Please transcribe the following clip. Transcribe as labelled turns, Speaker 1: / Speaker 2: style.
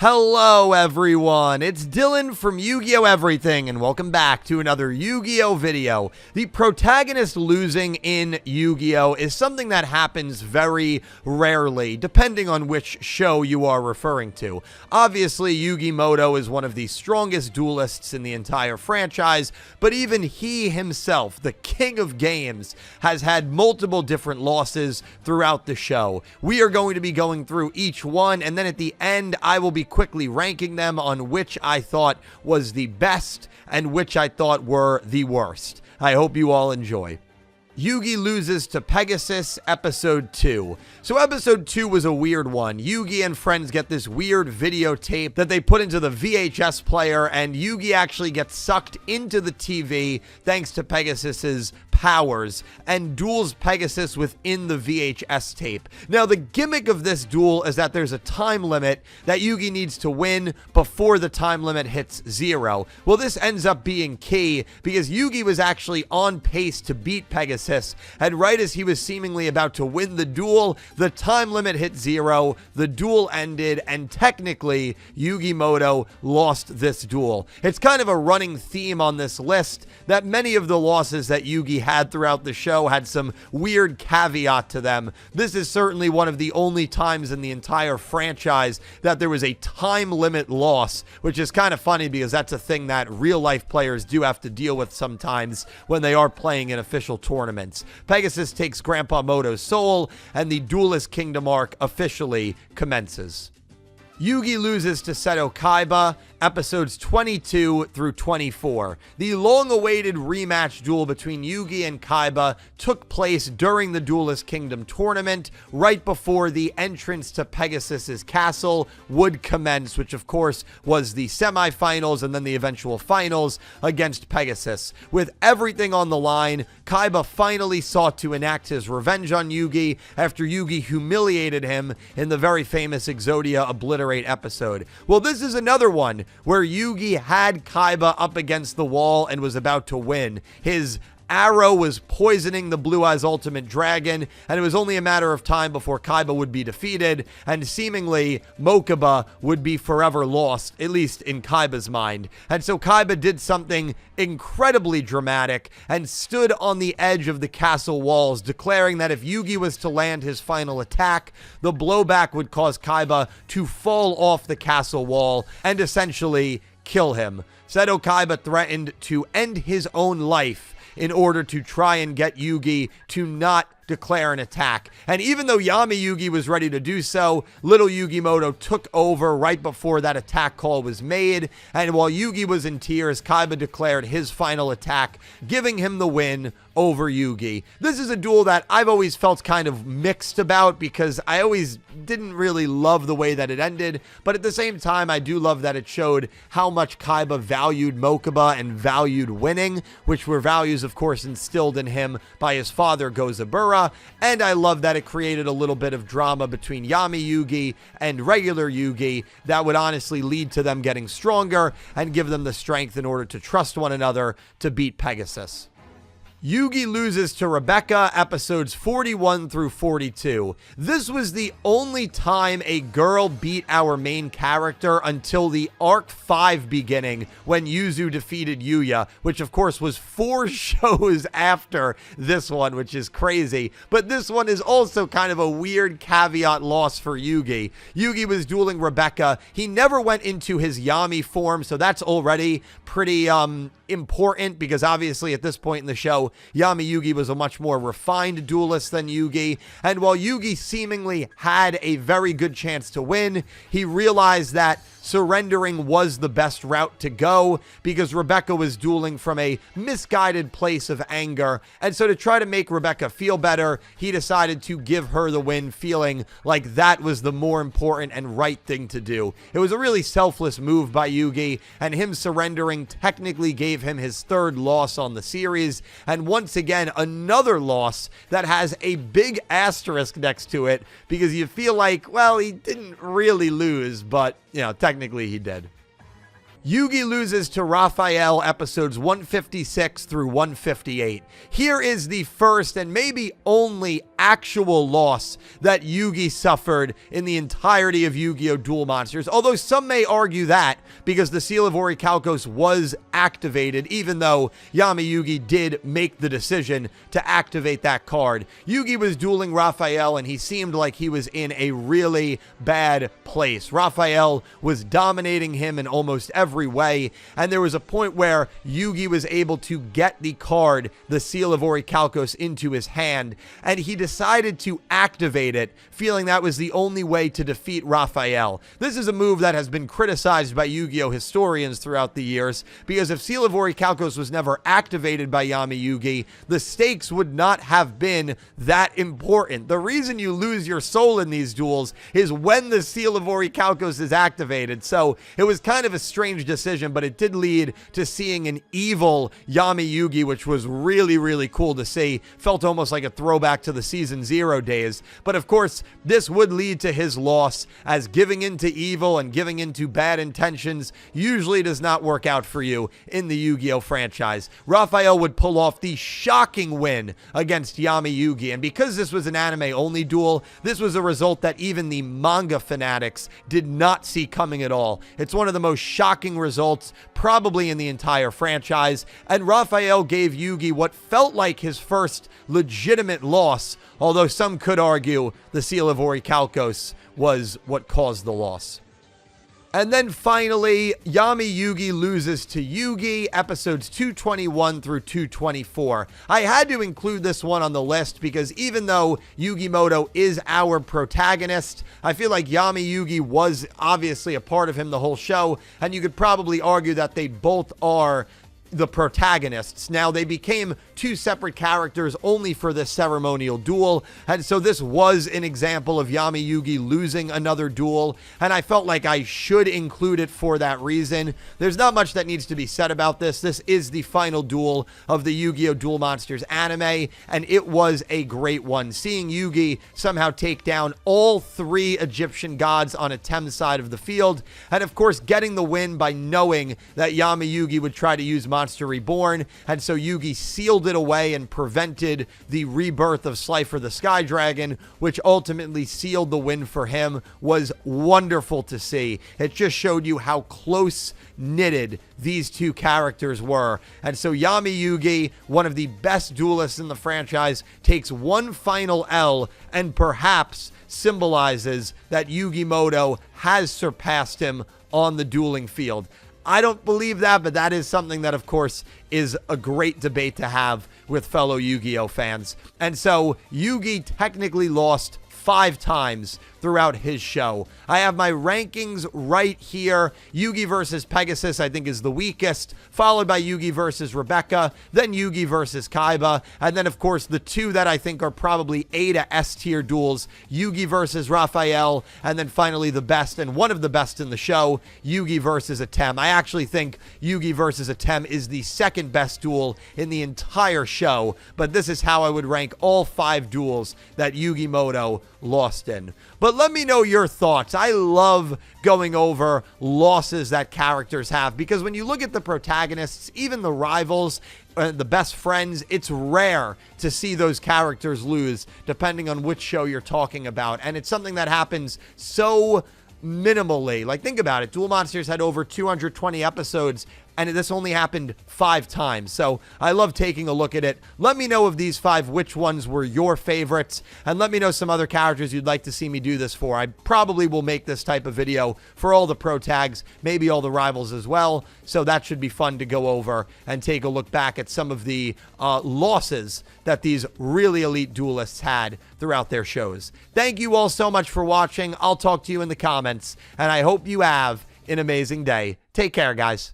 Speaker 1: Hello everyone, it's Dylan from Yu-Gi-Oh! Everything, and welcome back to another Yu-Gi-Oh! Video. The protagonist losing in Yu-Gi-Oh! Is something that happens very rarely, depending on which show you are referring to. Obviously, Yugi Muto is one of the strongest duelists in the entire franchise, but even he himself, the king of games, has had multiple different losses throughout the show. We are going to be going through each one, and then at the end, I will be quickly ranking them on which I thought was the best and which I thought were the worst. I hope you all enjoy. Yugi loses to Pegasus, Episode 2. So Episode 2 was a weird one. Yugi and friends get this weird videotape that they put into the VHS player, and Yugi actually gets sucked into the TV thanks to Pegasus's powers and duels Pegasus within the VHS tape. Now, the gimmick of this duel is that there's a time limit that Yugi needs to win before the time limit hits 0. Well, this ends up being key because Yugi was actually on pace to beat Pegasus, and right as he was seemingly about to win the duel, the time limit hit 0, the duel ended, and technically, Yugi Muto lost this duel. It's kind of a running theme on this list that many of the losses that Yugi had throughout the show had some weird caveat to them. This is certainly one of the only times in the entire franchise that there was a time limit loss, which is kind of funny because that's a thing that real life players do have to deal with sometimes when they are playing in official tournaments. Pegasus takes Grandpa Muto's soul, and the Duelist Kingdom arc officially commences. Yugi loses to Seto Kaiba, episodes 22 through 24. The long-awaited rematch duel between Yugi and Kaiba took place during the Duelist Kingdom tournament, right before the entrance to Pegasus's castle would commence, which of course was the semifinals and then the eventual finals against Pegasus. With everything on the line, Kaiba finally sought to enact his revenge on Yugi after Yugi humiliated him in the very famous Exodia Obliterate episode. Well, this is another one where Yugi had Kaiba up against the wall and was about to win. His arrow was poisoning the Blue Eyes Ultimate Dragon, and it was only a matter of time before Kaiba would be defeated, and seemingly Mokuba would be forever lost, at least in Kaiba's mind. And so Kaiba did something incredibly dramatic and stood on the edge of the castle walls, declaring that if Yugi was to land his final attack, the blowback would cause Kaiba to fall off the castle wall and essentially kill him. Seto Kaiba threatened to end his own life in order to try and get Yugi to not declare an attack. And even though Yami Yugi was ready to do so, little Yugi Muto took over right before that attack call was made, and while Yugi was in tears, Kaiba declared his final attack, giving him the win over Yugi. This is a duel that I've always felt kind of mixed about because I always didn't really love the way that it ended, but at the same time, I do love that it showed how much Kaiba valued Mokuba and valued winning, which were values, of course, instilled in him by his father, Gozabura. And I love that it created a little bit of drama between Yami Yugi and regular Yugi that would honestly lead to them getting stronger and give them the strength in order to trust one another to beat Pegasus. Yugi loses to Rebecca, episodes 41 through 42. This was the only time a girl beat our main character until the Arc 5 beginning when Yuzu defeated Yuya, which of course was 4 shows after this one, which is crazy. But this one is also kind of a weird caveat loss for Yugi. Yugi was dueling Rebecca. He never went into his Yami form, so that's already pretty important because obviously at this point in the show, Yami Yugi was a much more refined duelist than Yugi, and while Yugi seemingly had a very good chance to win, he realized that surrendering was the best route to go because Rebecca was dueling from a misguided place of anger, and so to try to make Rebecca feel better, he decided to give her the win, feeling like that was the more important and right thing to do. It was a really selfless move by Yugi, and him surrendering technically gave him his 3rd loss on the series, and once again, another loss that has a big asterisk next to it because you feel like, well, he didn't really lose, but, you know, technically he did. Yugi loses to Raphael, episodes 156 through 158. Here is the first and maybe only actual loss that Yugi suffered in the entirety of Yu-Gi-Oh! Duel Monsters. Although some may argue that because the Seal of Orichalcos was activated, even though Yami Yugi did make the decision to activate that card. Yugi was dueling Raphael, and he seemed like he was in a really bad place. Raphael was dominating him in almost every way, and there was a point where Yugi was able to get the card, the Seal of Orichalcos, into his hand, and he decided to activate it, feeling that was the only way to defeat Raphael. This is a move that has been criticized by Yu-Gi-Oh! Historians throughout the years, because if Seal of Orichalcos was never activated by Yami Yugi, the stakes would not have been that important. The reason you lose your soul in these duels is when the Seal of Orichalcos is activated, so it was kind of a strange decision, but it did lead to seeing an evil Yami Yugi, which was really, really cool to see. Felt almost like a throwback to the Season 0 days, but of course, this would lead to his loss, as giving into evil and giving into bad intentions usually does not work out for you in the Yu-Gi-Oh! Franchise. Raphael would pull off the shocking win against Yami Yugi, and because this was an anime-only duel, this was a result that even the manga fanatics did not see coming at all. It's one of the most shocking results probably in the entire franchise, and Raphael gave Yugi what felt like his first legitimate loss, although some could argue the Seal of Orichalcos was what caused the loss. And then finally, Yami Yugi loses to Yugi, episodes 221 through 224. I had to include this one on the list because even though Yugi Muto is our protagonist, I feel like Yami Yugi was obviously a part of him the whole show, and you could probably argue that they both are the protagonists. Now, they became two separate characters only for this ceremonial duel, and so this was an example of Yami Yugi losing another duel, and I felt like I should include it for that reason. There's not much that needs to be said about this. This is the final duel of the Yu-Gi-Oh! Duel Monsters anime, and it was a great one. Seeing Yugi somehow take down all three Egyptian gods on a Tem side of the field, and of course getting the win by knowing that Yami Yugi would try to use Monster Reborn, and so Yugi sealed it away and prevented the rebirth of Slifer the Sky Dragon, which ultimately sealed the win for him, was wonderful to see. It just showed you how close knitted these two characters were. And so Yami Yugi, one of the best duelists in the franchise, takes one final L and perhaps symbolizes that Yugi Muto has surpassed him on the dueling field. I don't believe that, but that is something that, of course, is a great debate to have with fellow Yu-Gi-Oh! Fans. And so Yugi technically lost 5 times throughout his show. I have my rankings right here. Yugi versus Pegasus, I think, is the weakest, followed by Yugi versus Rebecca, then Yugi versus Kaiba, and then, of course, the two that I think are probably A to S tier duels, Yugi versus Raphael, and then finally the best, and one of the best in the show, Yugi versus Atem. I actually think Yugi versus Atem is the second best duel in the entire show, but this is how I would rank all 5 duels that Yugi Muto lost in. But let me know your thoughts. I love going over losses that characters have, because when you look at the protagonists, even the rivals, the best friends, it's rare to see those characters lose, depending on which show you're talking about. And it's something that happens so minimally. Like, think about it. Duel Monsters had over 220 episodes, and this only happened 5 times. So I love taking a look at it. Let me know of these 5 which ones were your favorites, and let me know some other characters you'd like to see me do this for. I probably will make this type of video for all the pro tags, maybe all the rivals as well. So that should be fun to go over and take a look back at some of the losses that these really elite duelists had throughout their shows. Thank you all so much for watching. I'll talk to you in the comments, and I hope you have an amazing day. Take care, guys.